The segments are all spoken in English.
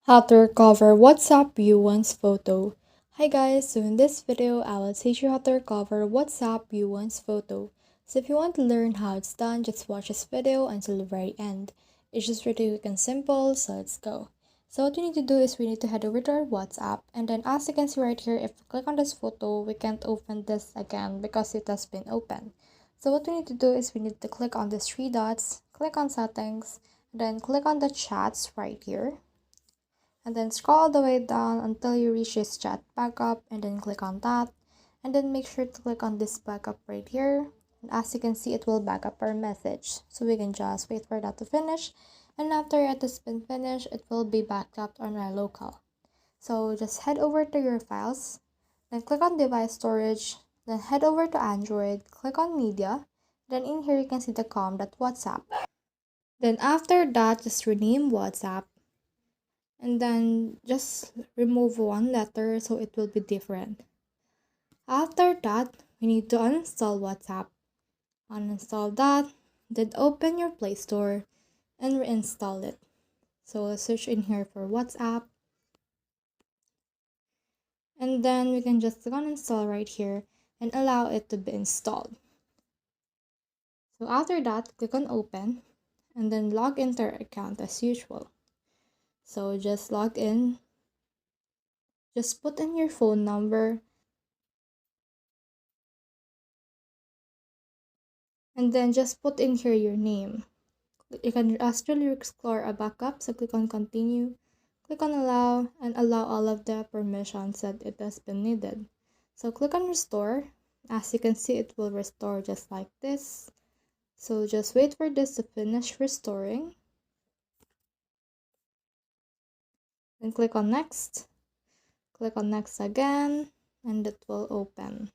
How to recover WhatsApp View Once photo. Hi guys, so in this video I will teach you how to recover WhatsApp View Once photo. So if you want to learn how it's done, just watch this video until the very end. It's just really quick and simple, so let's go. So what we need to do is we need to head over to our WhatsApp, and then as you can see right here, if we click on this photo, we can't open this again because it has been opened. So what we need to do is we need to click on these three dots, click on settings, then click on the chats right here, and then scroll all the way down until you reach this chat backup, and then click on that, and then make sure to click on this backup right here. And as you can see, it will back up our message, so we can just wait for that to finish, and after it has been finished, it will be backed up on our local. So just head over to your files, then click on device storage, then head over to Android, click on media, then in here you can see the com.whatsapp. Then after that, just rename WhatsApp, and then just remove one letter so it will be different. After that, we need to uninstall WhatsApp. Uninstall that, then open your Play Store and reinstall it. So let's search in here for WhatsApp, and then we can just click on install right here and allow it to be installed. So after that, click on open and then log into our account as usual. So just log in, just put in your phone number, and then just put in here your name. You can actually explore a backup, so click on continue, click on allow, and allow all of the permissions that it has been needed. So click on restore. As you can see, it will restore just like this. So just wait for this to finish restoring. Then click on next again, and it will open.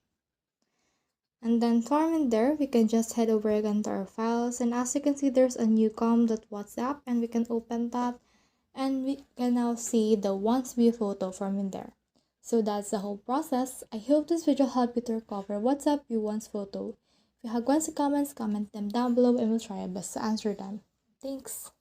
And then from in there, we can just head over again to our files, and as you can see, there's a new com.whatsapp, and we can open that, and we can now see the once view photo from in there. So that's the whole process. I hope this video helped you to recover WhatsApp view once photo. If you have questions or comments, comment them down below and we'll try our best to answer them. Thanks.